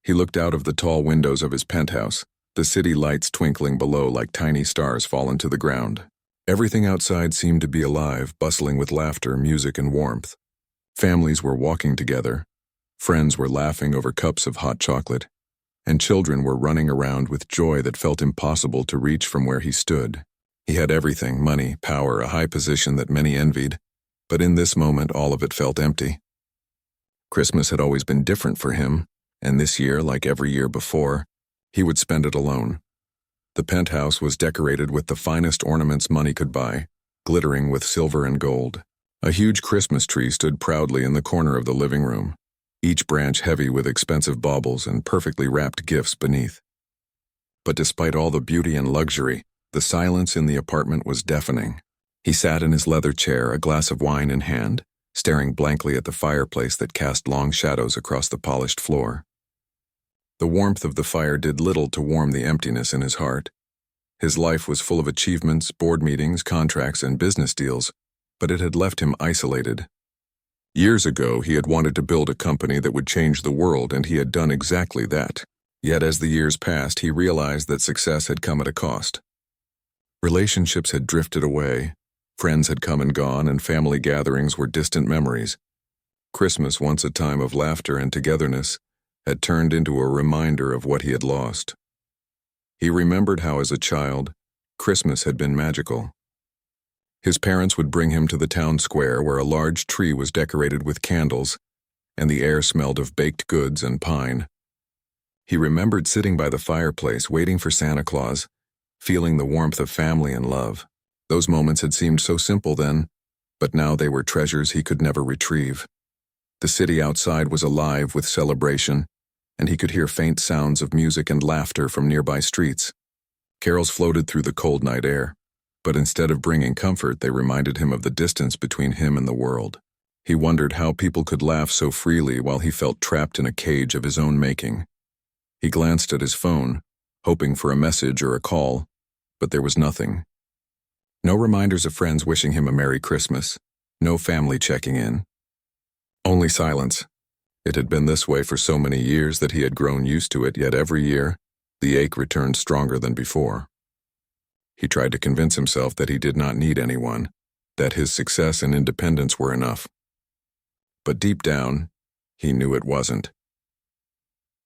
He looked out of the tall windows of his penthouse, the city lights twinkling below like tiny stars fallen to the ground. Everything outside seemed to be alive, bustling with laughter, music, and warmth. Families were walking together. Friends were laughing over cups of hot chocolate, and children were running around with joy that felt impossible to reach from where he stood. He had everything: money, power, a high position that many envied, but in this moment all of it felt empty. Christmas had always been different for him, and this year, like every year before, he would spend it alone. The penthouse was decorated with the finest ornaments money could buy, glittering with silver and gold. A huge Christmas tree stood proudly in the corner of the living room, each branch heavy with expensive baubles and perfectly wrapped gifts beneath. But despite all the beauty and luxury, the silence in the apartment was deafening. He sat in his leather chair, a glass of wine in hand, staring blankly at the fireplace that cast long shadows across the polished floor. The warmth of the fire did little to warm the emptiness in his heart. His life was full of achievements, board meetings, contracts, and business deals, but it had left him isolated. Years ago, he had wanted to build a company that would change the world, and he had done exactly that. Yet as the years passed, he realized that success had come at a cost. Relationships had drifted away, friends had come and gone, and family gatherings were distant memories. Christmas, once a time of laughter and togetherness, had turned into a reminder of what he had lost. He remembered how, as a child, Christmas had been magical. His parents would bring him to the town square where a large tree was decorated with candles, and the air smelled of baked goods and pine. He remembered sitting by the fireplace, waiting for Santa Claus, feeling the warmth of family and love. Those moments had seemed so simple then, but now they were treasures he could never retrieve. The city outside was alive with celebration, and he could hear faint sounds of music and laughter from nearby streets. Carols floated through the cold night air, but instead of bringing comfort, they reminded him of the distance between him and the world. He wondered how people could laugh so freely while he felt trapped in a cage of his own making. He glanced at his phone, hoping for a message or a call, but there was nothing. No reminders of friends wishing him a Merry Christmas, no family checking in. Only silence. It had been this way for so many years that he had grown used to it, yet every year, the ache returned stronger than before. He tried to convince himself that he did not need anyone, that his success and independence were enough. But deep down, he knew it wasn't.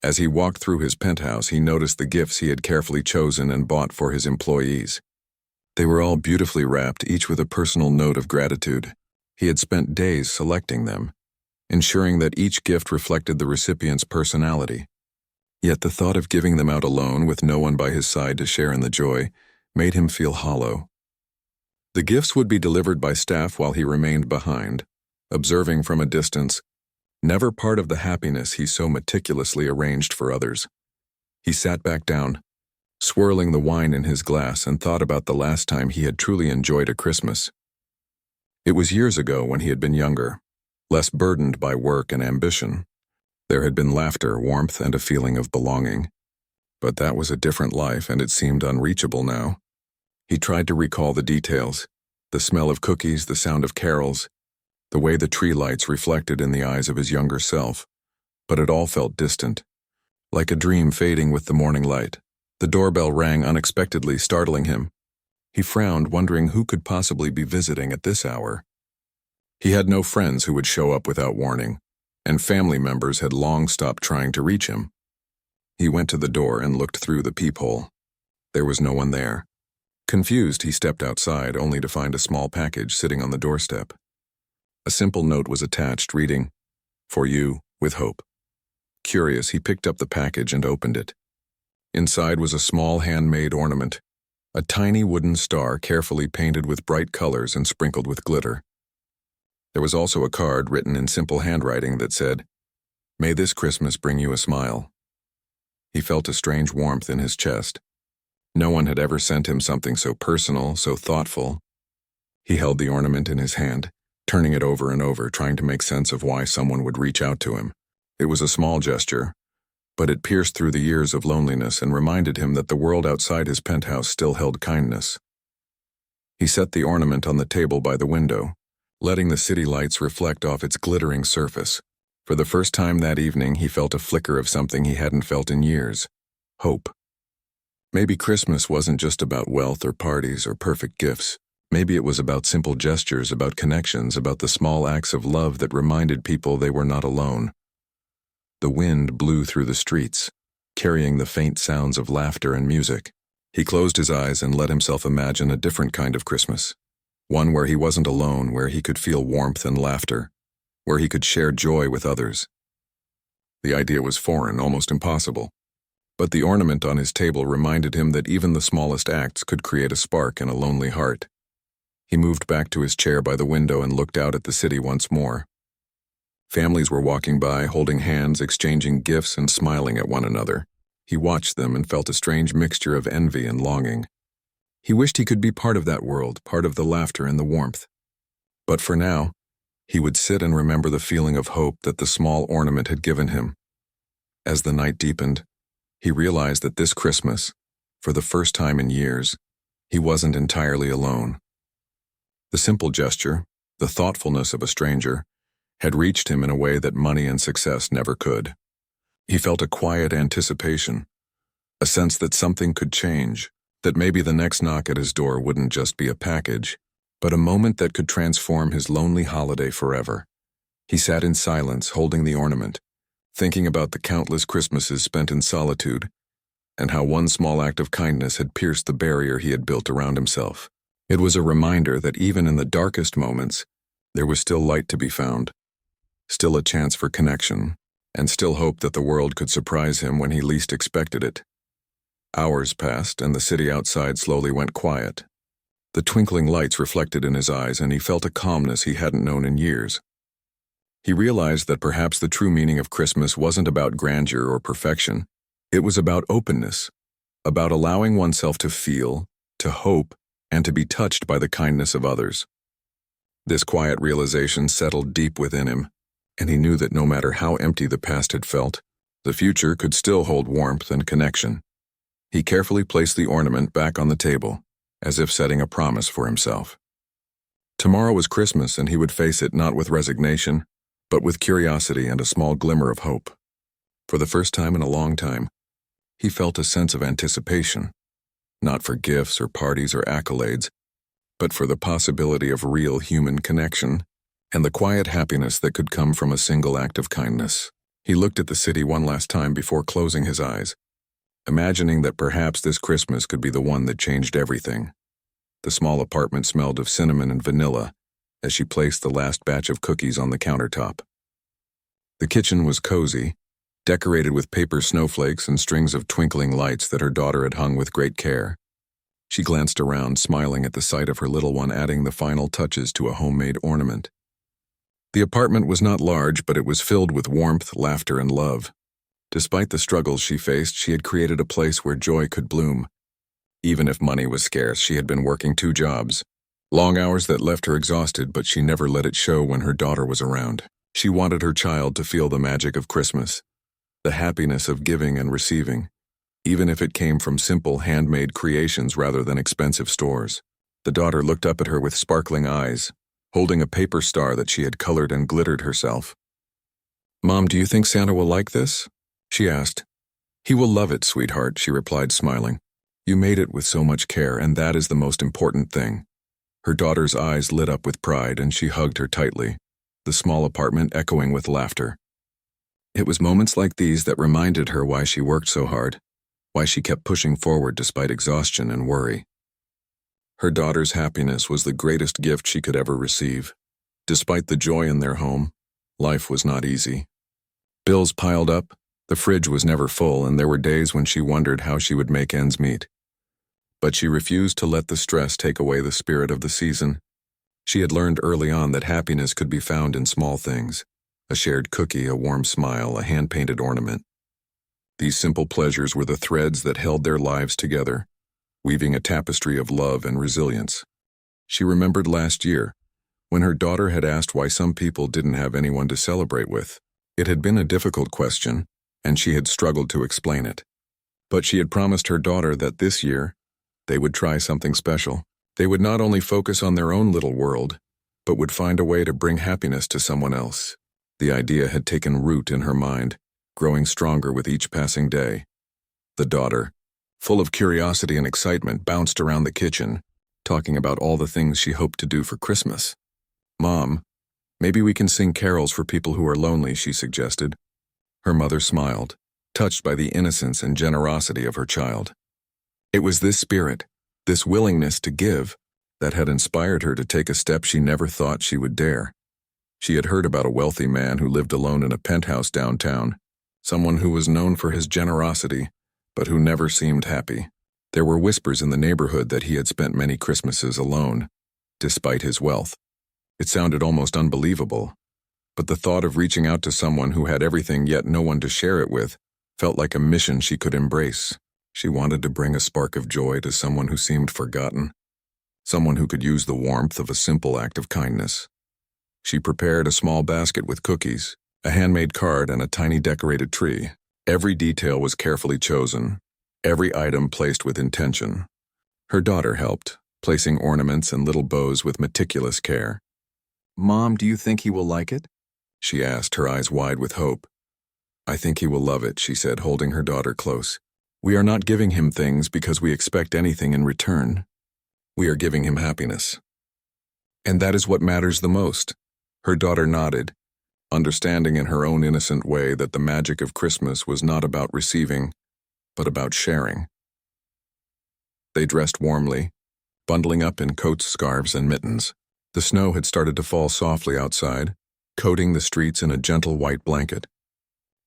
As he walked through his penthouse, he noticed the gifts he had carefully chosen and bought for his employees. They were all beautifully wrapped, each with a personal note of gratitude. He had spent days selecting them, ensuring that each gift reflected the recipient's personality. Yet the thought of giving them out alone, with no one by his side to share in the joy, made him feel hollow. The gifts would be delivered by staff while he remained behind, observing from a distance, never part of the happiness he so meticulously arranged for others. He sat back down, swirling the wine in his glass, and thought about the last time he had truly enjoyed a Christmas. It was years ago when he had been younger, less burdened by work and ambition. There had been laughter, warmth, and a feeling of belonging. But that was a different life, and it seemed unreachable now. He tried to recall the details, the smell of cookies, the sound of carols, the way the tree lights reflected in the eyes of his younger self, but it all felt distant, like a dream fading with the morning light. The doorbell rang unexpectedly, startling him. He frowned, wondering who could possibly be visiting at this hour. He had no friends who would show up without warning, and family members had long stopped trying to reach him. He went to the door and looked through the peephole. There was no one there. Confused, he stepped outside, only to find a small package sitting on the doorstep. A simple note was attached, reading, "For you, with hope." Curious, he picked up the package and opened it. Inside was a small handmade ornament, a tiny wooden star carefully painted with bright colors and sprinkled with glitter. There was also a card written in simple handwriting that said, "May this Christmas bring you a smile." He felt a strange warmth in his chest. No one had ever sent him something so personal, so thoughtful. He held the ornament in his hand, turning it over and over, trying to make sense of why someone would reach out to him. It was a small gesture, but it pierced through the years of loneliness and reminded him that the world outside his penthouse still held kindness. He set the ornament on the table by the window, letting the city lights reflect off its glittering surface. For the first time that evening, he felt a flicker of something he hadn't felt in years: hope. Maybe Christmas wasn't just about wealth or parties or perfect gifts. Maybe it was about simple gestures, about connections, about the small acts of love that reminded people they were not alone. The wind blew through the streets, carrying the faint sounds of laughter and music. He closed his eyes and let himself imagine a different kind of Christmas. One where he wasn't alone, where he could feel warmth and laughter, where he could share joy with others. The idea was foreign, almost impossible. But the ornament on his table reminded him that even the smallest acts could create a spark in a lonely heart. He moved back to his chair by the window and looked out at the city once more. Families were walking by, holding hands, exchanging gifts, and smiling at one another. He watched them and felt a strange mixture of envy and longing. He wished he could be part of that world, part of the laughter and the warmth. But for now, he would sit and remember the feeling of hope that the small ornament had given him. As the night deepened, he realized that this Christmas, for the first time in years, he wasn't entirely alone. The simple gesture, the thoughtfulness of a stranger, had reached him in a way that money and success never could. He felt a quiet anticipation, a sense that something could change, that maybe the next knock at his door wouldn't just be a package, but a moment that could transform his lonely holiday forever. He sat in silence, holding the ornament, thinking about the countless Christmases spent in solitude, and how one small act of kindness had pierced the barrier he had built around himself. It was a reminder that even in the darkest moments, there was still light to be found, still a chance for connection, and still hope that the world could surprise him when he least expected it. Hours passed, and the city outside slowly went quiet. The twinkling lights reflected in his eyes, and he felt a calmness he hadn't known in years. He realized that perhaps the true meaning of Christmas wasn't about grandeur or perfection. It was about openness, about allowing oneself to feel, to hope, and to be touched by the kindness of others. This quiet realization settled deep within him, and he knew that no matter how empty the past had felt, the future could still hold warmth and connection. He carefully placed the ornament back on the table, as if setting a promise for himself. Tomorrow was Christmas, and he would face it not with resignation, but with curiosity and a small glimmer of hope. For the first time in a long time, he felt a sense of anticipation, not for gifts or parties or accolades, but for the possibility of real human connection and the quiet happiness that could come from a single act of kindness. He looked at the city one last time before closing his eyes, imagining that perhaps this Christmas could be the one that changed everything. The small apartment smelled of cinnamon and vanilla as she placed the last batch of cookies on the countertop. The kitchen was cozy, decorated with paper snowflakes and strings of twinkling lights that her daughter had hung with great care. She glanced around, smiling at the sight of her little one adding the final touches to a homemade ornament. The apartment was not large, but it was filled with warmth, laughter, and love. Despite the struggles she faced, she had created a place where joy could bloom. Even if money was scarce, she had been working 2 jobs. Long hours that left her exhausted, but she never let it show when her daughter was around. She wanted her child to feel the magic of Christmas, the happiness of giving and receiving, even if it came from simple handmade creations rather than expensive stores. The daughter looked up at her with sparkling eyes, holding a paper star that she had colored and glittered herself. "Mom, do you think Santa will like this?" she asked. "He will love it, sweetheart," she replied, smiling. "You made it with so much care, and that is the most important thing." Her daughter's eyes lit up with pride, and she hugged her tightly, the small apartment echoing with laughter. It was moments like these that reminded her why she worked so hard, why she kept pushing forward despite exhaustion and worry. Her daughter's happiness was the greatest gift she could ever receive. Despite the joy in their home, life was not easy. Bills piled up, the fridge was never full, and there were days when she wondered how she would make ends meet. But she refused to let the stress take away the spirit of the season. She had learned early on that happiness could be found in small things: a shared cookie, a warm smile, a hand-painted ornament. These simple pleasures were the threads that held their lives together, weaving a tapestry of love and resilience. She remembered last year, when her daughter had asked why some people didn't have anyone to celebrate with. It had been a difficult question, and she had struggled to explain it. But she had promised her daughter that this year, they would try something special. They would not only focus on their own little world, but would find a way to bring happiness to someone else. The idea had taken root in her mind, growing stronger with each passing day. The daughter, full of curiosity and excitement, bounced around the kitchen, talking about all the things she hoped to do for Christmas. "Mom, maybe we can sing carols for people who are lonely," she suggested. Her mother smiled, touched by the innocence and generosity of her child. It was this spirit, this willingness to give, that had inspired her to take a step she never thought she would dare. She had heard about a wealthy man who lived alone in a penthouse downtown, someone who was known for his generosity, but who never seemed happy. There were whispers in the neighborhood that he had spent many Christmases alone, despite his wealth. It sounded almost unbelievable, but the thought of reaching out to someone who had everything yet no one to share it with felt like a mission she could embrace. She wanted to bring a spark of joy to someone who seemed forgotten, someone who could use the warmth of a simple act of kindness. She prepared a small basket with cookies, a handmade card, and a tiny decorated tree. Every detail was carefully chosen, every item placed with intention. Her daughter helped, placing ornaments and little bows with meticulous care. "Mom, do you think he will like it?" she asked, her eyes wide with hope. "I think he will love it," she said, holding her daughter close. "We are not giving him things because we expect anything in return. We are giving him happiness. And that is what matters the most." Her daughter nodded, understanding in her own innocent way that the magic of Christmas was not about receiving, but about sharing. They dressed warmly, bundling up in coats, scarves, and mittens. The snow had started to fall softly outside, coating the streets in a gentle white blanket.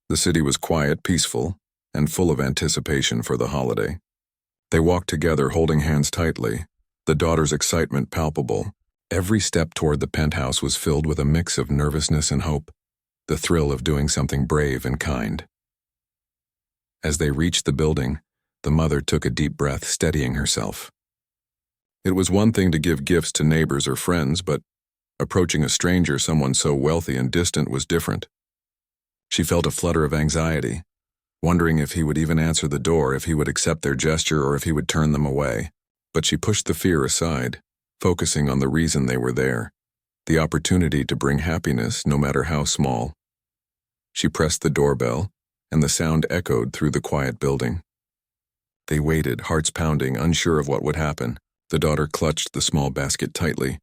The city was quiet, peaceful, and full of anticipation for the holiday. They walked together, holding hands tightly, the daughter's excitement palpable. Every step toward the penthouse was filled with a mix of nervousness and hope, the thrill of doing something brave and kind. As they reached the building, the mother took a deep breath, steadying herself. It was one thing to give gifts to neighbors or friends, but approaching a stranger, someone so wealthy and distant, was different. She felt a flutter of anxiety, wondering if he would even answer the door, if he would accept their gesture, or if he would turn them away. But she pushed the fear aside, focusing on the reason they were there, the opportunity to bring happiness, no matter how small. She pressed the doorbell, and the sound echoed through the quiet building. They waited, hearts pounding, unsure of what would happen. The daughter clutched the small basket tightly,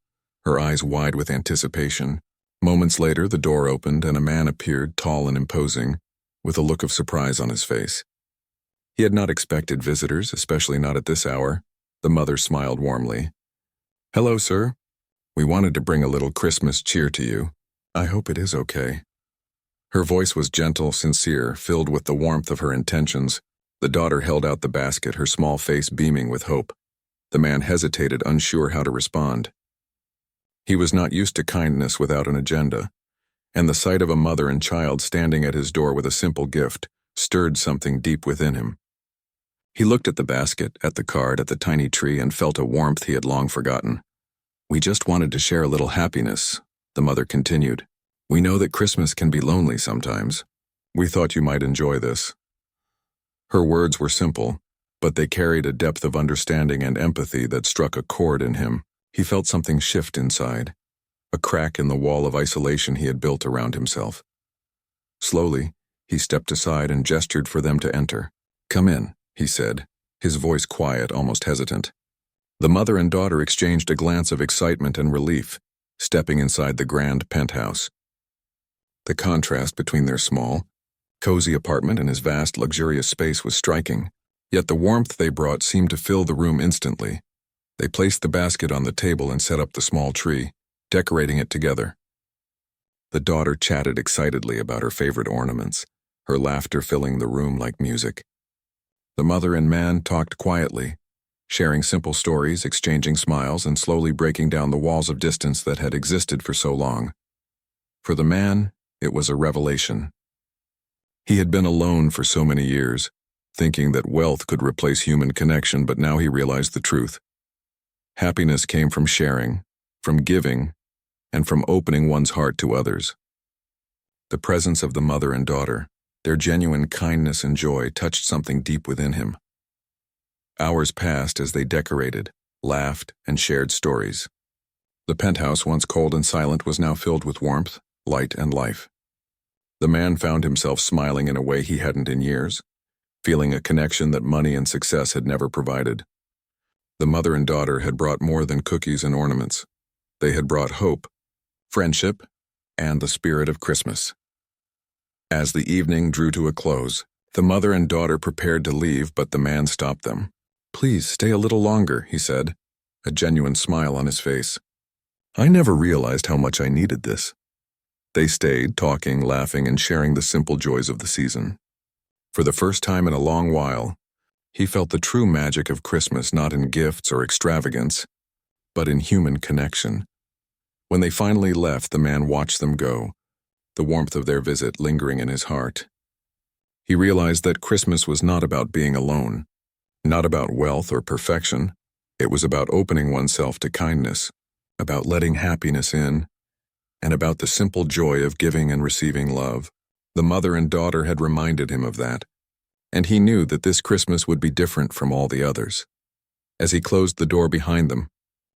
her eyes wide with anticipation. Moments later, the door opened, and a man appeared, tall and imposing, with a look of surprise on his face. He had not expected visitors, especially not at this hour. The mother smiled warmly. "Hello, sir. We wanted to bring a little Christmas cheer to you. I hope it is okay." Her voice was gentle, sincere, filled with the warmth of her intentions. The daughter held out the basket, her small face beaming with hope. The man hesitated, unsure how to respond. He was not used to kindness without an agenda, and the sight of a mother and child standing at his door with a simple gift stirred something deep within him. He looked at the basket, at the card, at the tiny tree, and felt a warmth he had long forgotten. "We just wanted to share a little happiness," the mother continued. "We know that Christmas can be lonely sometimes. We thought you might enjoy this." Her words were simple, but they carried a depth of understanding and empathy that struck a chord in him. He felt something shift inside, a crack in the wall of isolation he had built around himself. Slowly, he stepped aside and gestured for them to enter. "Come in," he said, his voice quiet, almost hesitant. The mother and daughter exchanged a glance of excitement and relief, stepping inside the grand penthouse. The contrast between their small, cozy apartment and his vast, luxurious space was striking, yet the warmth they brought seemed to fill the room instantly. They placed the basket on the table and set up the small tree, decorating it together. The daughter chatted excitedly about her favorite ornaments, her laughter filling the room like music. The mother and man talked quietly, sharing simple stories, exchanging smiles, and slowly breaking down the walls of distance that had existed for so long. For the man, it was a revelation. He had been alone for so many years, thinking that wealth could replace human connection, but now he realized the truth. Happiness came from sharing, from giving, and from opening one's heart to others. The presence of the mother and daughter, their genuine kindness and joy, touched something deep within him. Hours passed as they decorated, laughed, and shared stories. The penthouse, once cold and silent, was now filled with warmth, light, and life. The man found himself smiling in a way he hadn't in years, feeling a connection that money and success had never provided. The mother and daughter had brought more than cookies and ornaments. They had brought hope, friendship, and the spirit of Christmas. As the evening drew to a close, the mother and daughter prepared to leave, but the man stopped them. "Please, stay a little longer," he said, a genuine smile on his face. "I never realized how much I needed this." They stayed, talking, laughing, and sharing the simple joys of the season. For the first time in a long while, he felt the true magic of Christmas not in gifts or extravagance, but in human connection. When they finally left, the man watched them go, the warmth of their visit lingering in his heart. He realized that Christmas was not about being alone, not about wealth or perfection. It was about opening oneself to kindness, about letting happiness in, and about the simple joy of giving and receiving love. The mother and daughter had reminded him of that, and he knew that this Christmas would be different from all the others. As he closed the door behind them,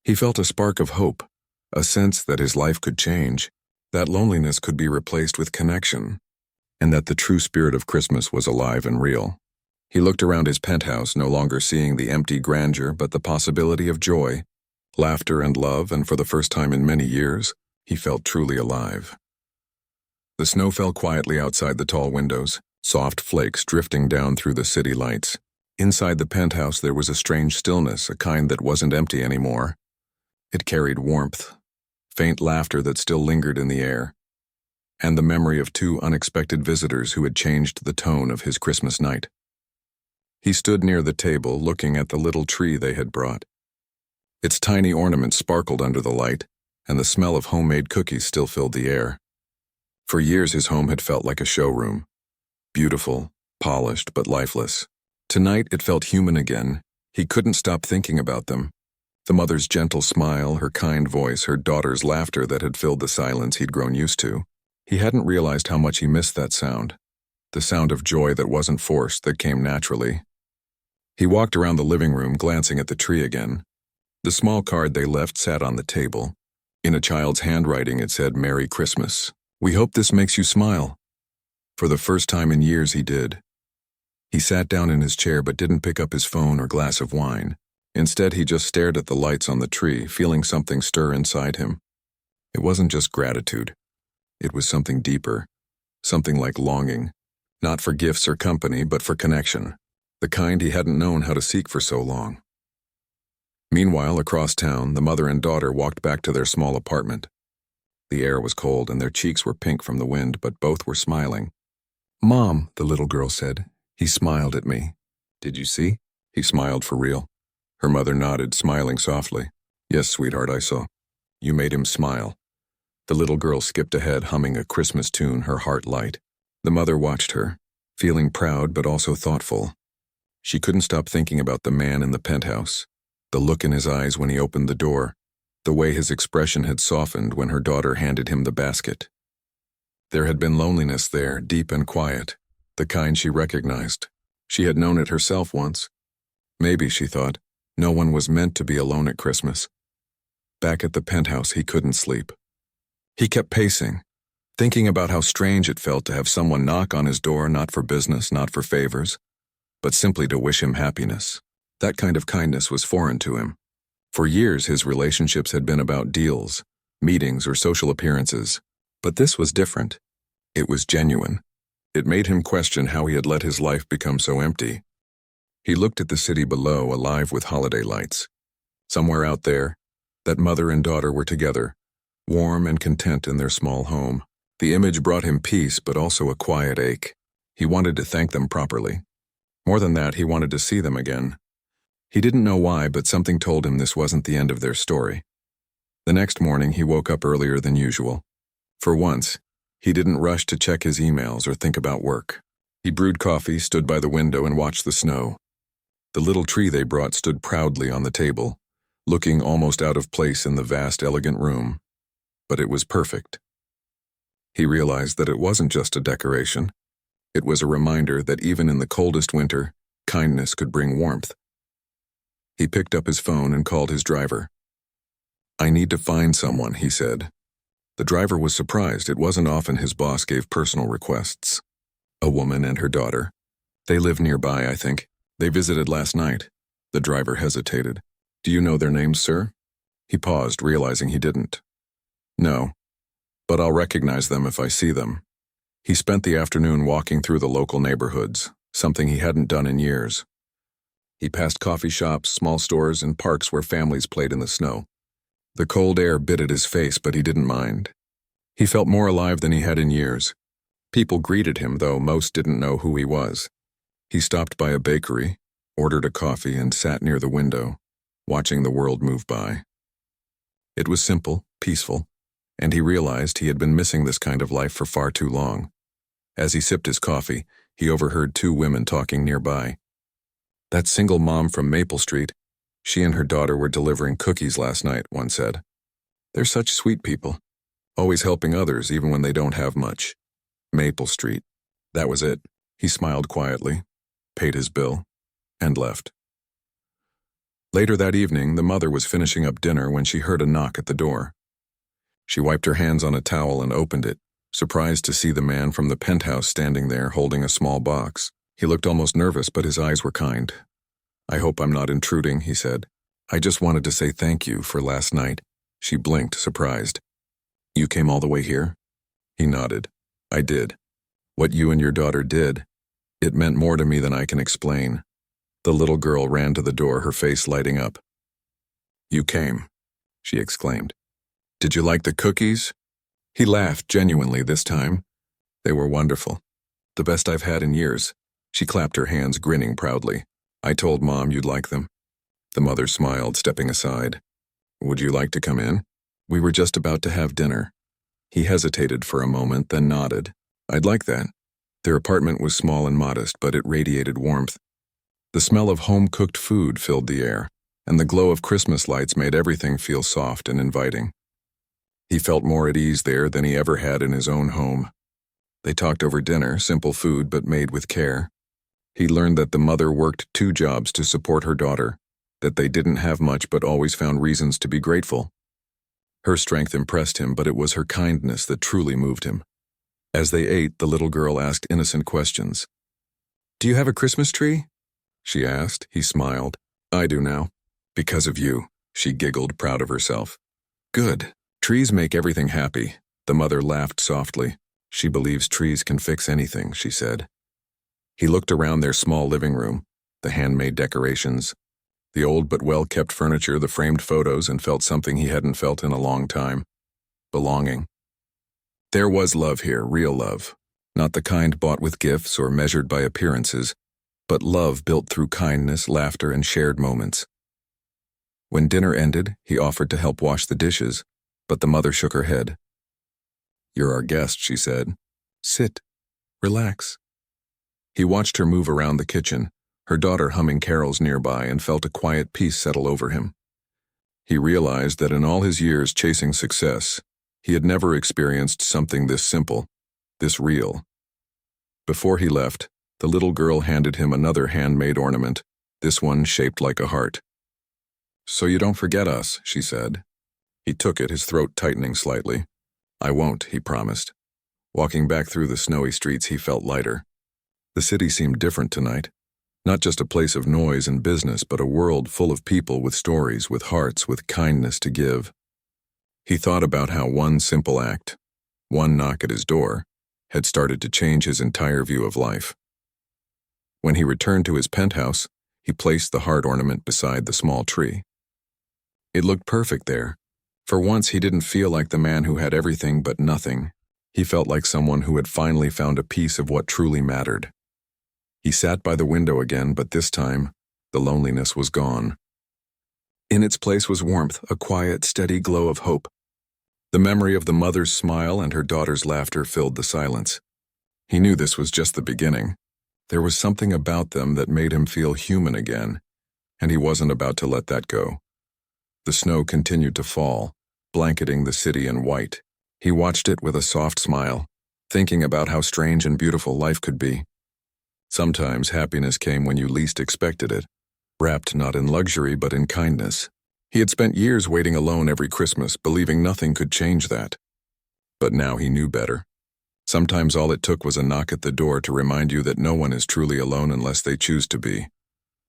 he felt a spark of hope, a sense that his life could change, that loneliness could be replaced with connection, and that the true spirit of Christmas was alive and real. He looked around his penthouse, no longer seeing the empty grandeur but the possibility of joy, laughter, and love, and for the first time in many years, he felt truly alive. The snow fell quietly outside the tall windows, soft flakes drifting down through the city lights. Inside the penthouse there was a strange stillness, a kind that wasn't empty anymore. It carried warmth, faint laughter that still lingered in the air, and the memory of two unexpected visitors who had changed the tone of his Christmas night. He stood near the table, looking at the little tree they had brought. Its tiny ornaments sparkled under the light, and the smell of homemade cookies still filled the air. For years his home had felt like a showroom, beautiful, polished, but lifeless. Tonight it felt human again. He couldn't stop thinking about them. The mother's gentle smile, her kind voice, her daughter's laughter that had filled the silence he'd grown used to. He hadn't realized how much he missed that sound, the sound of joy that wasn't forced, that came naturally. He walked around the living room, glancing at the tree again. The small card they left sat on the table. In a child's handwriting it said, "Merry Christmas. We hope this makes you smile." For the first time in years he did. He sat down in his chair but didn't pick up his phone or glass of wine. Instead, he just stared at the lights on the tree, feeling something stir inside him. It wasn't just gratitude. It was something deeper, something like longing, not for gifts or company, but for connection, the kind he hadn't known how to seek for so long. Meanwhile, across town, the mother and daughter walked back to their small apartment. The air was cold and their cheeks were pink from the wind, but both were smiling. "Mom," the little girl said. He smiled at me. "Did you see?" He smiled for real. Her mother nodded, smiling softly. "Yes, sweetheart, I saw. You made him smile." The little girl skipped ahead, humming a Christmas tune, her heart light. The mother watched her, feeling proud but also thoughtful. She couldn't stop thinking about the man in the penthouse, the look in his eyes when he opened the door, the way his expression had softened when her daughter handed him the basket. There had been loneliness there, deep and quiet, the kind she recognized. She had known it herself once. Maybe, she thought, no one was meant to be alone at Christmas. Back at the penthouse, he couldn't sleep. He kept pacing, thinking about how strange it felt to have someone knock on his door, not for business, not for favors, but simply to wish him happiness. That kind of kindness was foreign to him. For years, his relationships had been about deals, meetings, or social appearances. But this was different. It was genuine. It made him question how he had let his life become so empty. He looked at the city below, alive with holiday lights. Somewhere out there, that mother and daughter were together, warm and content in their small home. The image brought him peace, but also a quiet ache. He wanted to thank them properly. More than that, he wanted to see them again. He didn't know why, but something told him this wasn't the end of their story. The next morning, he woke up earlier than usual. For once, he didn't rush to check his emails or think about work. He brewed coffee, stood by the window, and watched the snow. The little tree they brought stood proudly on the table, looking almost out of place in the vast, elegant room. But it was perfect. He realized that it wasn't just a decoration. It was a reminder that even in the coldest winter, kindness could bring warmth. He picked up his phone and called his driver. "I need to find someone," he said. The driver was surprised. It wasn't often his boss gave personal requests. A woman and her daughter. They live nearby, I think. They visited last night. The driver hesitated. Do you know their names, sir? He paused, realizing he didn't. No, but I'll recognize them if I see them. He spent the afternoon walking through the local neighborhoods, something he hadn't done in years. He passed coffee shops, small stores, and parks where families played in the snow. The cold air bit at his face, but he didn't mind. He felt more alive than he had in years. People greeted him, though most didn't know who he was. He stopped by a bakery, ordered a coffee, and sat near the window, watching the world move by. It was simple, peaceful, and he realized he had been missing this kind of life for far too long. As he sipped his coffee, he overheard two women talking nearby. That single mom from Maple Street, she and her daughter were delivering cookies last night, one said. They're such sweet people, always helping others even when they don't have much. Maple Street. That was it. He smiled quietly, paid his bill, and left. Later that evening, the mother was finishing up dinner when she heard a knock at the door. She wiped her hands on a towel and opened it, surprised to see the man from the penthouse standing there holding a small box. He looked almost nervous, but his eyes were kind. I hope I'm not intruding, he said. I just wanted to say thank you for last night. She blinked, surprised. You came all the way here? He nodded. I did. What you and your daughter did, it meant more to me than I can explain. The little girl ran to the door, her face lighting up. You came, she exclaimed. Did you like the cookies? He laughed genuinely this time. They were wonderful. The best I've had in years. She clapped her hands, grinning proudly. I told Mom you'd like them. The mother smiled, stepping aside. Would you like to come in? We were just about to have dinner. He hesitated for a moment, then nodded. I'd like that. Their apartment was small and modest, but it radiated warmth. The smell of home-cooked food filled the air, and the glow of Christmas lights made everything feel soft and inviting. He felt more at ease there than he ever had in his own home. They talked over dinner, simple food but made with care. He learned that the mother worked 2 jobs to support her daughter, that they didn't have much but always found reasons to be grateful. Her strength impressed him, but it was her kindness that truly moved him. As they ate, the little girl asked innocent questions. Do you have a Christmas tree? She asked. He smiled. I do now. Because of you, she giggled, proud of herself. Good. Trees make everything happy. The mother laughed softly. She believes trees can fix anything, she said. He looked around their small living room, the handmade decorations, the old but well-kept furniture, the framed photos, and felt something he hadn't felt in a long time. Belonging. There was love here, real love. Not the kind bought with gifts or measured by appearances, but love built through kindness, laughter, and shared moments. When dinner ended, he offered to help wash the dishes, but the mother shook her head. You're our guest, she said. Sit. Relax. He watched her move around the kitchen, her daughter humming carols nearby, and felt a quiet peace settle over him. He realized that in all his years chasing success, he had never experienced something this simple, this real. Before he left, the little girl handed him another handmade ornament, this one shaped like a heart. So you don't forget us, she said. He took it, his throat tightening slightly. I won't, he promised. Walking back through the snowy streets, he felt lighter. The city seemed different tonight. Not just a place of noise and business, but a world full of people with stories, with hearts, with kindness to give. He thought about how one simple act, one knock at his door, had started to change his entire view of life. When he returned to his penthouse, he placed the heart ornament beside the small tree. It looked perfect there. For once, he didn't feel like the man who had everything but nothing. He felt like someone who had finally found a piece of what truly mattered. He sat by the window again, but this time, the loneliness was gone. In its place was warmth, a quiet, steady glow of hope. The memory of the mother's smile and her daughter's laughter filled the silence. He knew this was just the beginning. There was something about them that made him feel human again, and he wasn't about to let that go. The snow continued to fall, blanketing the city in white. He watched it with a soft smile, thinking about how strange and beautiful life could be. Sometimes happiness came when you least expected it, wrapped not in luxury but in kindness. He had spent years waiting alone every Christmas, believing nothing could change that. But now he knew better. Sometimes all it took was a knock at the door to remind you that no one is truly alone unless they choose to be.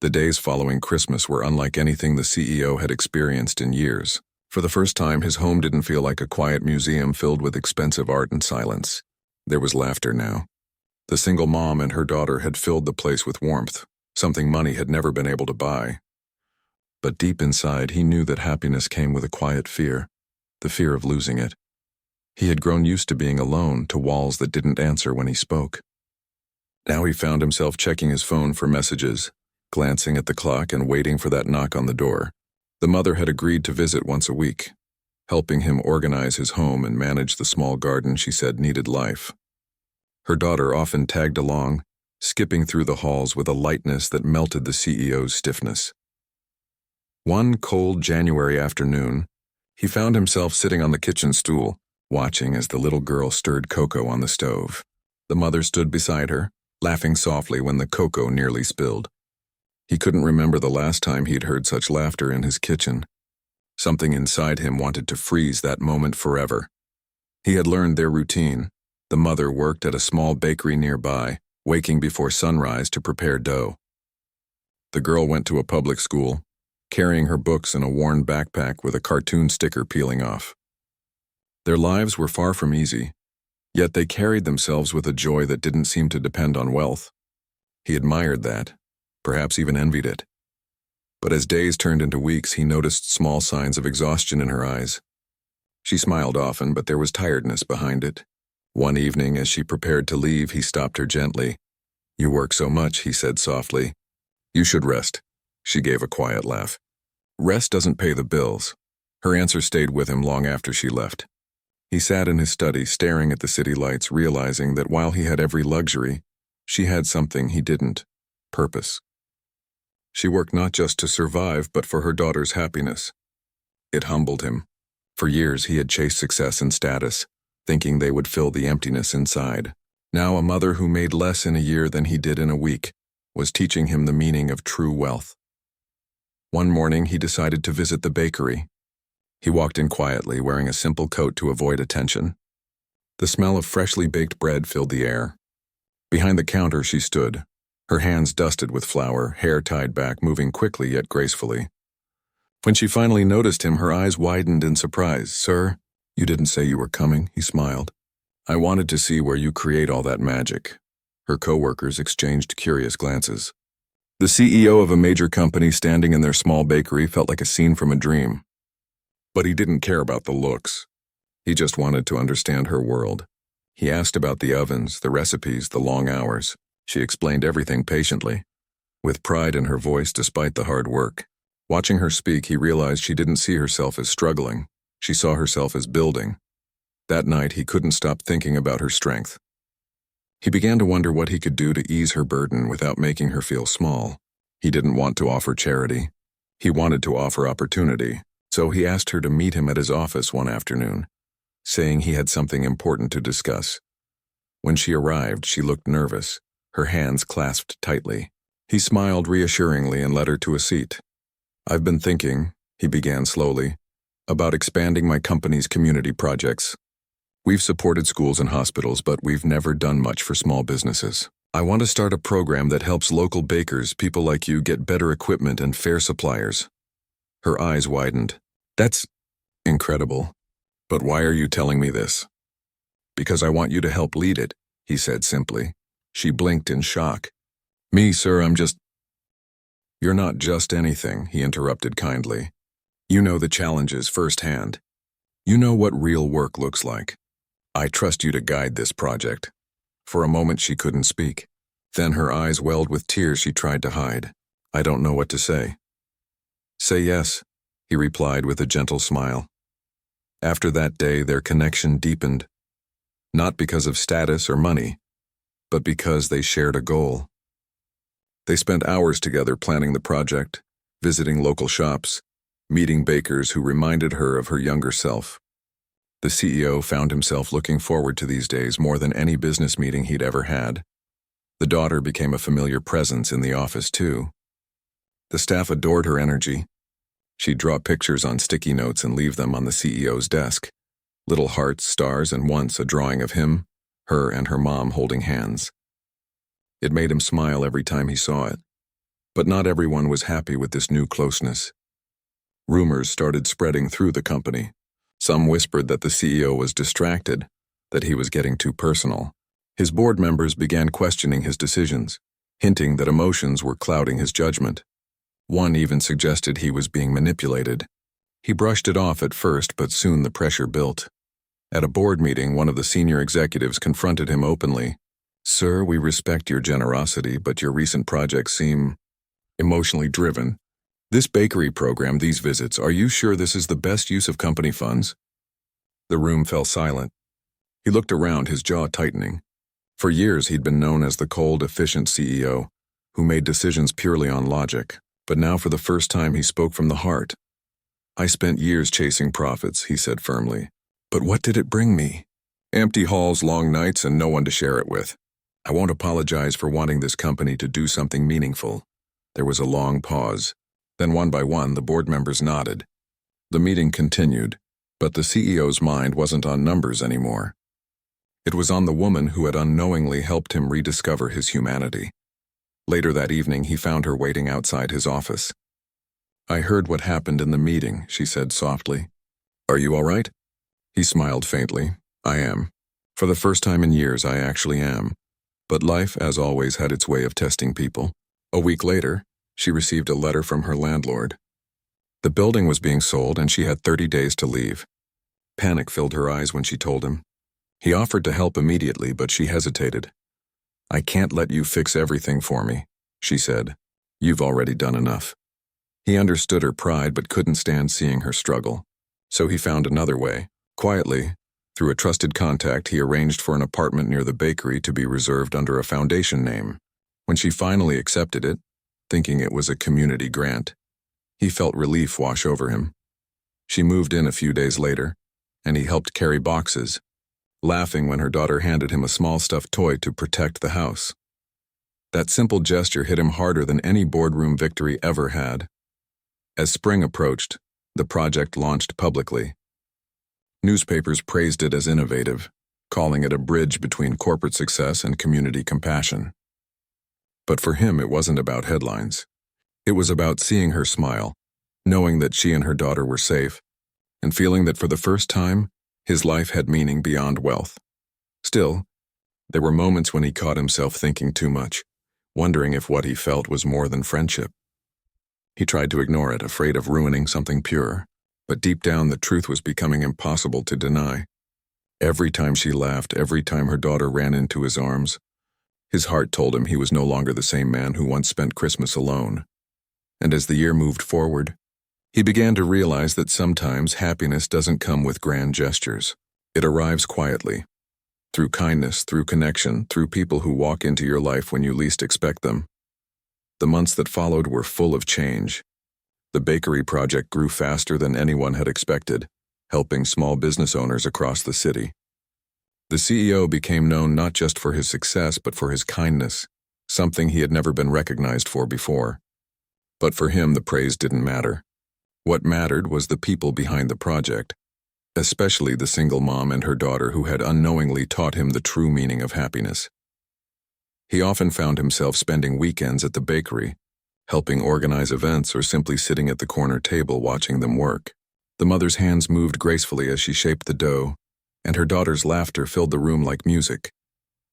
The days following Christmas were unlike anything the CEO had experienced in years. For the first time, his home didn't feel like a quiet museum filled with expensive art and silence. There was laughter now. The single mom and her daughter had filled the place with warmth, something money had never been able to buy. But deep inside, he knew that happiness came with a quiet fear, the fear of losing it. He had grown used to being alone, to walls that didn't answer when he spoke. Now he found himself checking his phone for messages, glancing at the clock and waiting for that knock on the door. The mother had agreed to visit once a week, helping him organize his home and manage the small garden she said needed life. Her daughter often tagged along, skipping through the halls with a lightness that melted the CEO's stiffness. One cold January afternoon, he found himself sitting on the kitchen stool, watching as the little girl stirred cocoa on the stove. The mother stood beside her, laughing softly when the cocoa nearly spilled. He couldn't remember the last time he'd heard such laughter in his kitchen. Something inside him wanted to freeze that moment forever. He had learned their routine. The mother worked at a small bakery nearby, waking before sunrise to prepare dough. The girl went to a public school, carrying her books in a worn backpack with a cartoon sticker peeling off. Their lives were far from easy, yet they carried themselves with a joy that didn't seem to depend on wealth. He admired that, perhaps even envied it. But as days turned into weeks, he noticed small signs of exhaustion in her eyes. She smiled often, but there was tiredness behind it. One evening, as she prepared to leave, he stopped her gently. "You work so much," he said softly. "You should rest." She gave a quiet laugh. "Rest doesn't pay the bills." Her answer stayed with him long after she left. He sat in his study, staring at the city lights, realizing that while he had every luxury, she had something he didn't: purpose. She worked not just to survive, but for her daughter's happiness. It humbled him. For years he had chased success and status, thinking they would fill the emptiness inside. Now a mother who made less in a year than he did in a week was teaching him the meaning of true wealth. One morning he decided to visit the bakery. He walked in quietly, wearing a simple coat to avoid attention. The smell of freshly baked bread filled the air. Behind the counter she stood, her hands dusted with flour, hair tied back, moving quickly yet gracefully. When she finally noticed him, her eyes widened in surprise. "Sir, you didn't say you were coming," he smiled. "I wanted to see where you create all that magic." Her co-workers exchanged curious glances. The CEO of a major company standing in their small bakery felt like a scene from a dream. But he didn't care about the looks. He just wanted to understand her world. He asked about the ovens, the recipes, the long hours. She explained everything patiently, with pride in her voice despite the hard work. Watching her speak, he realized she didn't see herself as struggling. She saw herself as building. That night, he couldn't stop thinking about her strength. He began to wonder what he could do to ease her burden without making her feel small. He didn't want to offer charity. He wanted to offer opportunity. So he asked her to meet him at his office one afternoon, saying he had something important to discuss. When she arrived, she looked nervous, her hands clasped tightly. He smiled reassuringly and led her to a seat. "I've been thinking," he began slowly, "about expanding my company's community projects. We've supported schools and hospitals, but we've never done much for small businesses. I want to start a program that helps local bakers, people like you, get better equipment and fair suppliers." Her eyes widened. "That's incredible. But why are you telling me this?" "Because I want you to help lead it," he said simply. She blinked in shock. "Me, sir, I'm just—" "You're not just anything," he interrupted kindly. "You know the challenges firsthand. You know what real work looks like. I trust you to guide this project." For a moment she couldn't speak. Then her eyes welled with tears she tried to hide. "I don't know what to say." "Say yes," he replied with a gentle smile. After that day, their connection deepened, not because of status or money, but because they shared a goal. They spent hours together planning the project, visiting local shops, meeting bakers who reminded her of her younger self. The CEO found himself looking forward to these days more than any business meeting he'd ever had. The daughter became a familiar presence in the office, too. The staff adored her energy. She'd draw pictures on sticky notes and leave them on the CEO's desk. Little hearts, stars, and once a drawing of him, her, and her mom holding hands. It made him smile every time he saw it. But not everyone was happy with this new closeness. Rumors started spreading through the company. Some whispered that the CEO was distracted, that he was getting too personal. His board members began questioning his decisions, hinting that emotions were clouding his judgment. One even suggested he was being manipulated. He brushed it off at first, but soon the pressure built. At a board meeting, one of the senior executives confronted him openly. "Sir, we respect your generosity, but your recent projects seem emotionally driven. This bakery program, these visits, are you sure this is the best use of company funds?" The room fell silent. He looked around, his jaw tightening. For years, he'd been known as the cold, efficient CEO, who made decisions purely on logic. But now, for the first time, he spoke from the heart. "I spent years chasing profits," he said firmly. "But what did it bring me? Empty halls, long nights, and no one to share it with. I won't apologize for wanting this company to do something meaningful." There was a long pause. Then one by one, the board members nodded. The meeting continued, but the CEO's mind wasn't on numbers anymore. It was on the woman who had unknowingly helped him rediscover his humanity. Later that evening, he found her waiting outside his office. "I heard what happened in the meeting," she said softly. "Are you all right?" He smiled faintly. "I am. For the first time in years, I actually am. But life, as always, had its way of testing people." A week later, she received a letter from her landlord. The building was being sold, and she had 30 days to leave. Panic filled her eyes when she told him. He offered to help immediately, but she hesitated. "I can't let you fix everything for me," she said. "You've already done enough." He understood her pride but couldn't stand seeing her struggle. So he found another way. Quietly, through a trusted contact, he arranged for an apartment near the bakery to be reserved under a foundation name. When she finally accepted it, thinking it was a community grant, he felt relief wash over him. She moved in a few days later, and he helped carry boxes, laughing when her daughter handed him a small stuffed toy to protect the house. That simple gesture hit him harder than any boardroom victory ever had. As spring approached, the project launched publicly. Newspapers praised it as innovative, calling it a bridge between corporate success and community compassion. But for him, it wasn't about headlines. It was about seeing her smile, knowing that she and her daughter were safe, and feeling that for the first time, his life had meaning beyond wealth. Still, there were moments when he caught himself thinking too much, wondering if what he felt was more than friendship. He tried to ignore it, afraid of ruining something pure, but deep down the truth was becoming impossible to deny. Every time she laughed, every time her daughter ran into his arms, his heart told him he was no longer the same man who once spent Christmas alone. And as the year moved forward, he began to realize that sometimes happiness doesn't come with grand gestures. It arrives quietly, through kindness, through connection, through people who walk into your life when you least expect them. The months that followed were full of change. The bakery project grew faster than anyone had expected, helping small business owners across the city. The CEO became known not just for his success but for his kindness, something he had never been recognized for before. But for him, the praise didn't matter. What mattered was the people behind the project, especially the single mom and her daughter who had unknowingly taught him the true meaning of happiness. He often found himself spending weekends at the bakery, helping organize events or simply sitting at the corner table watching them work. The mother's hands moved gracefully as she shaped the dough, and her daughter's laughter filled the room like music.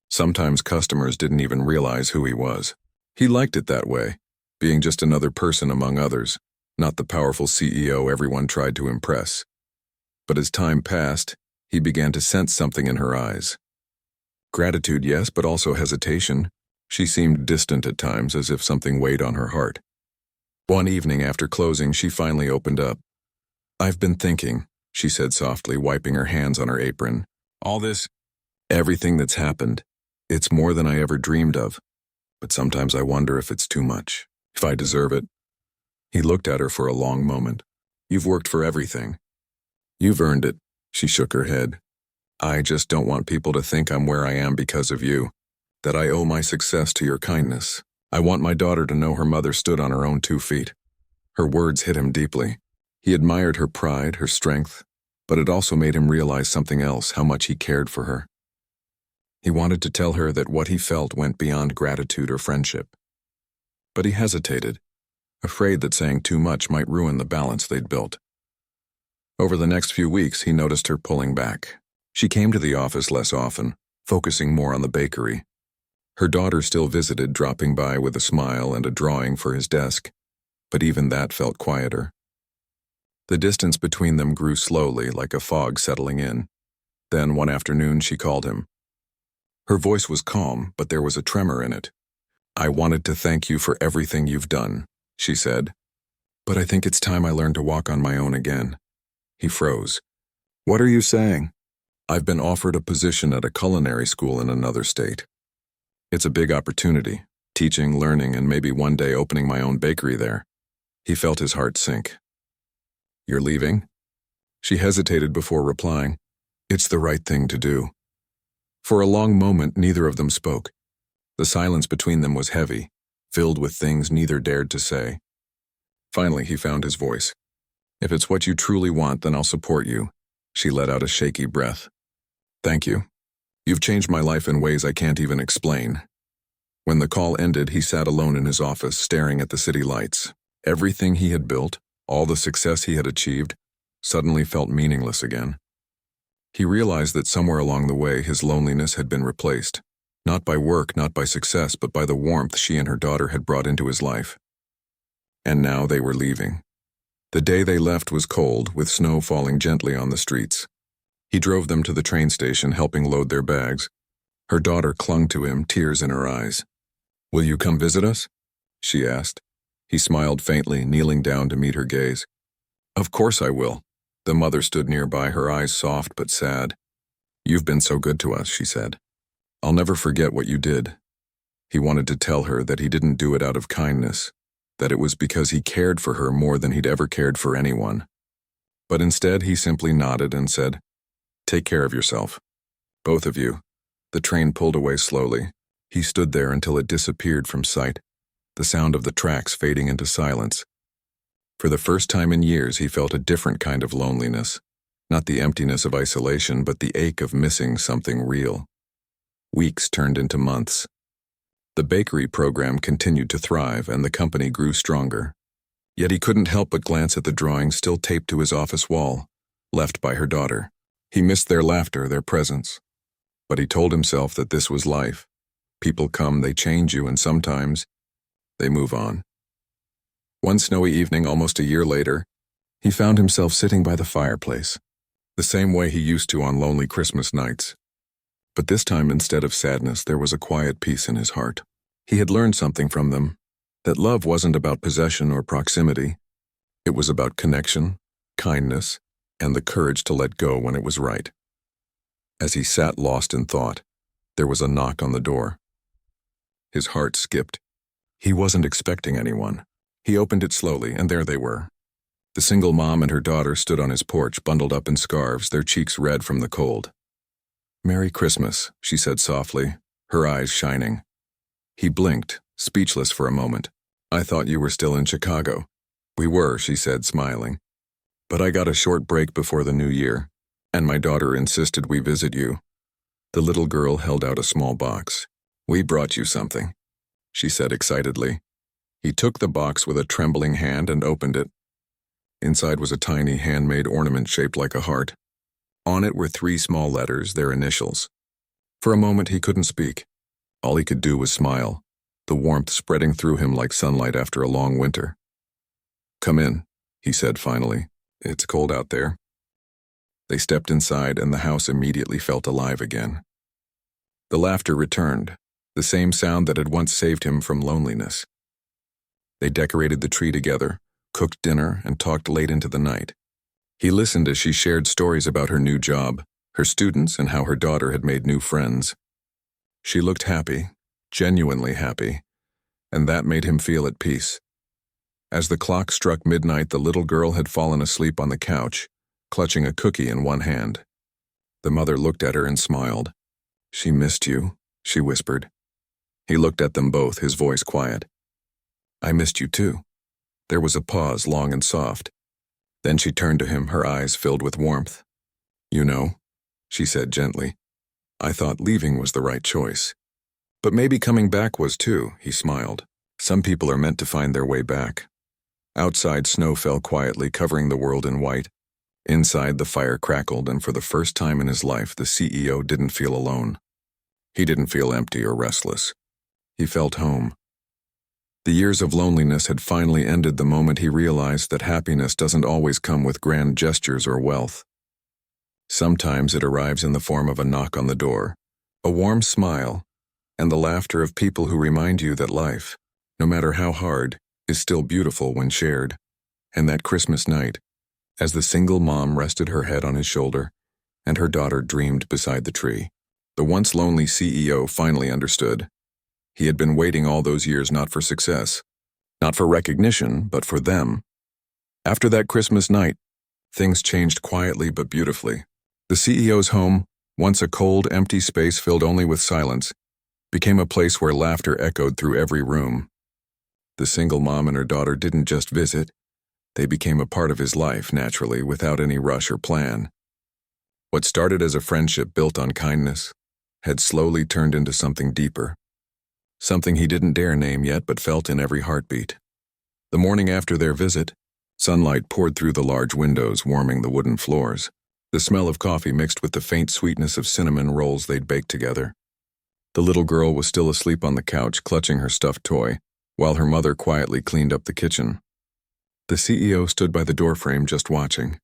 Sometimes customers didn't even realize who he was. He liked it that way, being just another person among others, not the powerful CEO everyone tried to impress. But as time passed, he began to sense something in her eyes. Gratitude, yes, but also hesitation. She seemed distant at times, as if something weighed on her heart. One evening after closing, she finally opened up. "I've been thinking," she said softly, wiping her hands on her apron. "All this, everything that's happened, it's more than I ever dreamed of. But sometimes I wonder if it's too much, if I deserve it." He looked at her for a long moment. "You've worked for everything. You've earned it." She shook her head. "I just don't want people to think I'm where I am because of you, that I owe my success to your kindness. I want my daughter to know her mother stood on her own 2 feet. Her words hit him deeply. He admired her pride, her strength, But it also made him realize something else, how much he cared for her. He wanted to tell her that what he felt went beyond gratitude or friendship. But he hesitated, afraid that saying too much might ruin the balance they'd built. Over the next few weeks, he noticed her pulling back. She came to the office less often, focusing more on the bakery. Her daughter still visited, dropping by with a smile and a drawing for his desk, but even that felt quieter. The distance between them grew slowly, like a fog settling in. Then, one afternoon, she called him. Her voice was calm, but there was a tremor in it. "I wanted to thank you for everything you've done," she said. "But I think it's time I learned to walk on my own again." He froze. "What are you saying?" "I've been offered a position at a culinary school in another state. It's a big opportunity, teaching, learning, and maybe one day opening my own bakery there." He felt his heart sink. "You're leaving?" She hesitated before replying. "It's the right thing to do." For a long moment, neither of them spoke. The silence between them was heavy, filled with things neither dared to say. Finally, he found his voice. "If it's what you truly want, then I'll support you." She let out a shaky breath. "Thank you. You've changed my life in ways I can't even explain." When the call ended, he sat alone in his office, staring at the city lights. Everything he had built, all the success he had achieved, suddenly felt meaningless again. He realized that somewhere along the way, his loneliness had been replaced, not by work, not by success, but by the warmth she and her daughter had brought into his life. And now they were leaving. The day they left was cold, with snow falling gently on the streets. He drove them to the train station, helping load their bags. Her daughter clung to him, tears in her eyes. "Will you come visit us?" she asked. He smiled faintly, kneeling down to meet her gaze. "Of course I will." The mother stood nearby, her eyes soft but sad. "You've been so good to us," she said. "I'll never forget what you did." He wanted to tell her that he didn't do it out of kindness, that it was because he cared for her more than he'd ever cared for anyone. But instead, he simply nodded and said, "Take care of yourself. Both of you." The train pulled away slowly. He stood there until it disappeared from sight, the sound of the tracks fading into silence. For the first time in years, he felt a different kind of loneliness, not the emptiness of isolation, but the ache of missing something real. Weeks turned into months. The bakery program continued to thrive, and the company grew stronger. Yet he couldn't help but glance at the drawing still taped to his office wall, left by her daughter. He missed their laughter, their presence. But he told himself that this was life. People come, they change you, and sometimes they move on. One snowy evening, almost a year later, he found himself sitting by the fireplace, the same way he used to on lonely Christmas nights. But this time, instead of sadness, there was a quiet peace in his heart. He had learned something from them, that love wasn't about possession or proximity. It was about connection, kindness, and the courage to let go when it was right. As he sat lost in thought, there was a knock on the door. His heart skipped. He wasn't expecting anyone. He opened it slowly, and there they were. The single mom and her daughter stood on his porch, bundled up in scarves, their cheeks red from the cold. "Merry Christmas," she said softly, her eyes shining. He blinked, speechless for a moment. "I thought you were still in Chicago." "We were," she said, smiling. "But I got a short break before the new year, and my daughter insisted we visit you." The little girl held out a small box. "We brought you something," she said excitedly. He took the box with a trembling hand and opened it. Inside was a tiny handmade ornament shaped like a heart. On it were 3 small letters, their initials. For a moment he couldn't speak. All he could do was smile, the warmth spreading through him like sunlight after a long winter. "Come in," he said finally. "It's cold out there." They stepped inside, and the house immediately felt alive again. The laughter returned, the same sound that had once saved him from loneliness. They decorated the tree together, cooked dinner, and talked late into the night. He listened as she shared stories about her new job, her students, and how her daughter had made new friends. She looked happy, genuinely happy, and that made him feel at peace. As the clock struck midnight, the little girl had fallen asleep on the couch, clutching a cookie in one hand. The mother looked at her and smiled. "She missed you," she whispered. He looked at them both, his voice quiet. "I missed you too." There was a pause, long and soft. Then she turned to him, her eyes filled with warmth. You know, she said gently, I thought leaving was the right choice. But maybe coming back was too, he smiled. Some people are meant to find their way back. Outside, snow fell quietly, covering the world in white. Inside, the fire crackled, and for the first time in his life, the CEO didn't feel alone. He didn't feel empty or restless. He felt home. The years of loneliness had finally ended the moment he realized that happiness doesn't always come with grand gestures or wealth. Sometimes it arrives in the form of a knock on the door, a warm smile, and the laughter of people who remind you that life, no matter how hard, is still beautiful when shared. And that Christmas night, as the single mom rested her head on his shoulder and her daughter dreamed beside the tree, the once lonely CEO finally understood. He had been waiting all those years not for success, not for recognition, but for them. After that Christmas night, things changed quietly but beautifully. The CEO's home, once a cold, empty space filled only with silence, became a place where laughter echoed through every room. The single mom and her daughter didn't just visit, they became a part of his life naturally, without any rush or plan. What started as a friendship built on kindness had slowly turned into something deeper. Something he didn't dare name yet but felt in every heartbeat. The morning after their visit, sunlight poured through the large windows, warming the wooden floors. The smell of coffee mixed with the faint sweetness of cinnamon rolls they'd baked together. The little girl was still asleep on the couch, clutching her stuffed toy, while her mother quietly cleaned up the kitchen. The CEO stood by the doorframe just watching.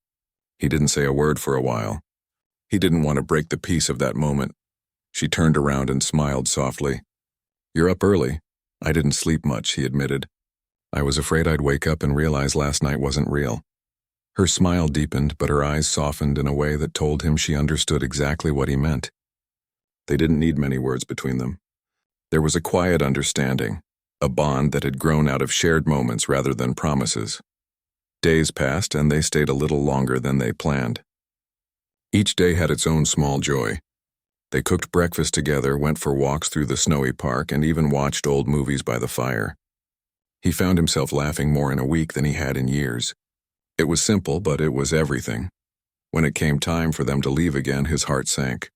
He didn't say a word for a while. He didn't want to break the peace of that moment. She turned around and smiled softly. You're up early. I didn't sleep much, he admitted. I was afraid I'd wake up and realize last night wasn't real. Her smile deepened, but her eyes softened in a way that told him she understood exactly what he meant. They didn't need many words between them. There was a quiet understanding, a bond that had grown out of shared moments rather than promises. Days passed, and they stayed a little longer than they planned. Each day had its own small joy. They cooked breakfast together, went for walks through the snowy park, and even watched old movies by the fire. He found himself laughing more in a week than he had in years. It was simple, but it was everything. When it came time for them to leave again, his heart sank.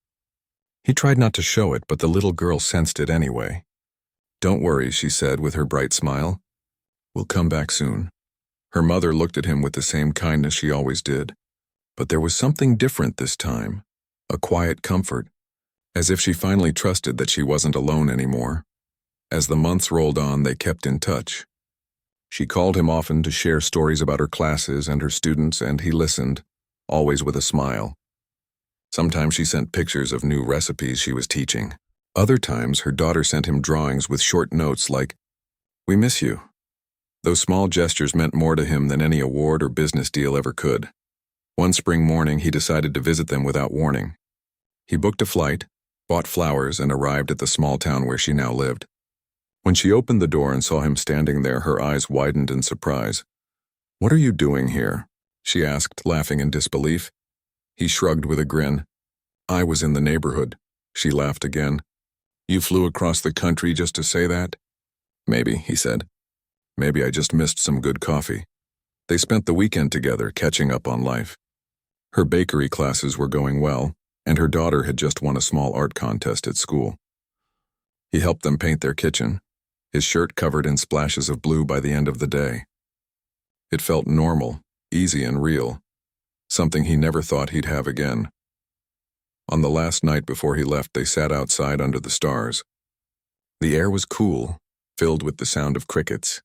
He tried not to show it, but the little girl sensed it anyway. Don't worry, she said with her bright smile. We'll come back soon. Her mother looked at him with the same kindness she always did. But there was something different this time, a quiet comfort, as if she finally trusted that she wasn't alone anymore. As the months rolled on, they kept in touch. She called him often to share stories about her classes and her students, and he listened, always with a smile. Sometimes she sent pictures of new recipes she was teaching. Other times, her daughter sent him drawings with short notes like, "We miss you." Those small gestures meant more to him than any award or business deal ever could. One spring morning, he decided to visit them without warning. He booked a flight, bought flowers, and arrived at the small town where she now lived. When she opened the door and saw him standing there, her eyes widened in surprise. "What are you doing here?" she asked, laughing in disbelief. He shrugged with a grin. "I was in the neighborhood." She laughed again. "You flew across the country just to say that?" "Maybe," he said. "Maybe I just missed some good coffee." They spent the weekend together, catching up on life. Her bakery classes were going well, and her daughter had just won a small art contest at school. He helped them paint their kitchen, his shirt covered in splashes of blue by the end of the day. It felt normal, easy and real, something he never thought he'd have again. On the last night before he left, they sat outside under the stars. The air was cool, filled with the sound of crickets.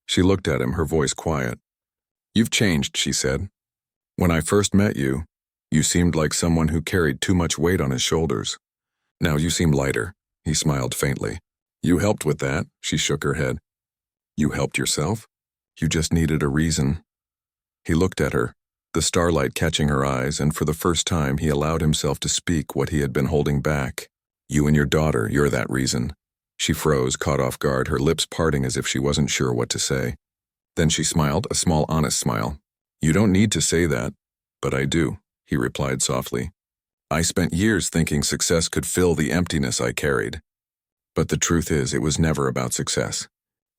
She looked at him, her voice quiet. "You've changed," she said. "When I first met you, you seemed like someone who carried too much weight on his shoulders. Now you seem lighter." He smiled faintly. "You helped with that," she shook her head. "You helped yourself? You just needed a reason." He looked at her, the starlight catching her eyes, and for the first time he allowed himself to speak what he had been holding back. "You and your daughter, you're that reason." She froze, caught off guard, her lips parting as if she wasn't sure what to say. Then she smiled, a small, honest smile. "You don't need to say that, but I do," he replied softly. "I spent years thinking success could fill the emptiness I carried. But the truth is, it was never about success.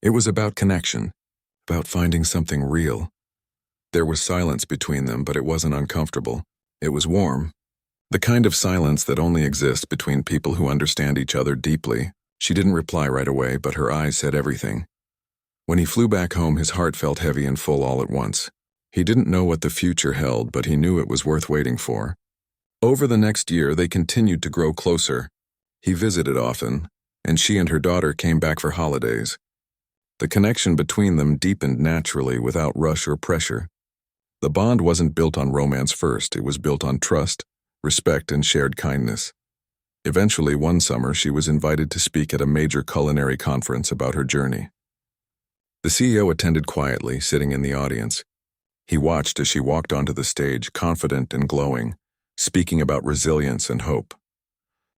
It was about connection, about finding something real." There was silence between them, but it wasn't uncomfortable. It was warm, The kind of silence that only exists between people who understand each other deeply. She didn't reply right away, but her eyes said everything. When he flew back home, his heart felt heavy and full all at once. He didn't know what the future held, but he knew it was worth waiting for. Over the next year, they continued to grow closer. He visited often, and she and her daughter came back for holidays. The connection between them deepened naturally without rush or pressure. The bond wasn't built on romance first, it was built on trust, respect, and shared kindness. Eventually, one summer, she was invited to speak at a major culinary conference about her journey. The CEO attended quietly, sitting in the audience. He watched as she walked onto the stage, confident and glowing, speaking about resilience and hope.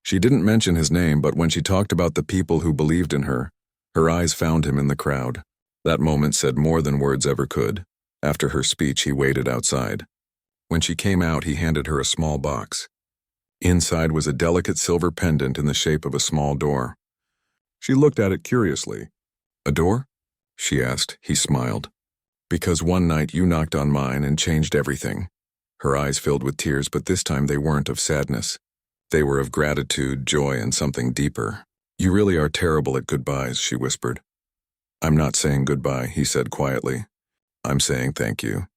She didn't mention his name, but when she talked about the people who believed in her, her eyes found him in the crowd. That moment said more than words ever could. After her speech, he waited outside. When she came out, he handed her a small box. Inside was a delicate silver pendant in the shape of a small door. She looked at it curiously. "A door?" she asked. He smiled. "Because one night you knocked on mine and changed everything." Her eyes filled with tears, but this time they weren't of sadness. They were of gratitude, joy, and something deeper. "You really are terrible at goodbyes," she whispered. "I'm not saying goodbye," he said quietly. "I'm saying thank you."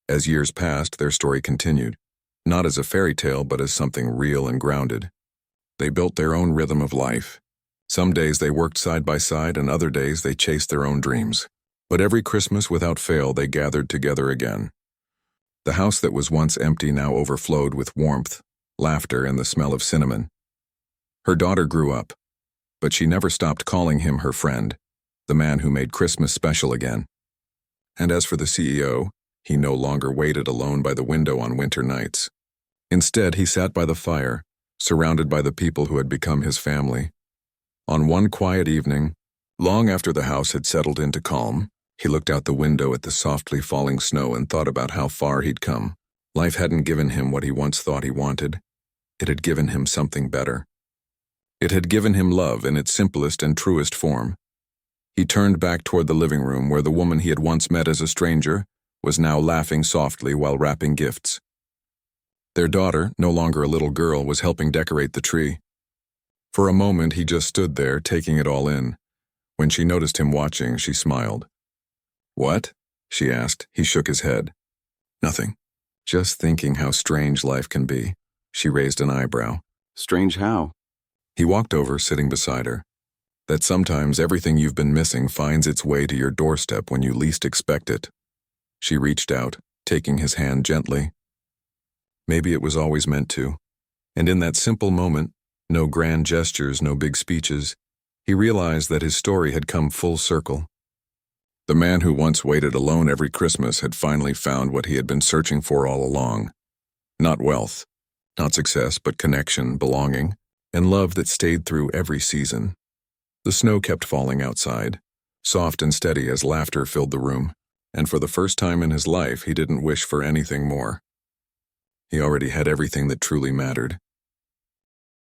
As years passed, their story continued, not as a fairy tale, but as something real and grounded. They built their own rhythm of life. Some days they worked side by side, and other days they chased their own dreams. But every Christmas, without fail, they gathered together again. The house that was once empty now overflowed with warmth, laughter, and the smell of cinnamon. Her daughter grew up, but she never stopped calling him her friend, the man who made Christmas special again. And as for the CEO, he no longer waited alone by the window on winter nights. Instead, he sat by the fire, surrounded by the people who had become his family. On one quiet evening, long after the house had settled into calm, he looked out the window at the softly falling snow and thought about how far he'd come. Life hadn't given him what he once thought he wanted. It had given him something better. It had given him love in its simplest and truest form. He turned back toward the living room where the woman he had once met as a stranger was now laughing softly while wrapping gifts. Their daughter, no longer a little girl, was helping decorate the tree. For a moment, he just stood there, taking it all in. When she noticed him watching, she smiled. "What?" she asked. He shook his head. "Nothing. Just thinking how strange life can be." She raised an eyebrow. "Strange how?" He walked over, sitting beside her. "That sometimes everything you've been missing finds its way to your doorstep when you least expect it." She reached out, taking his hand gently. Maybe it was always meant to. And in that simple moment, no grand gestures, no big speeches, he realized that his story had come full circle. The man who once waited alone every Christmas had finally found what he had been searching for all along. Not wealth, not success, but connection, belonging, and love that stayed through every season. The snow kept falling outside, soft and steady as laughter filled the room. And for the first time in his life, he didn't wish for anything more. He already had everything that truly mattered.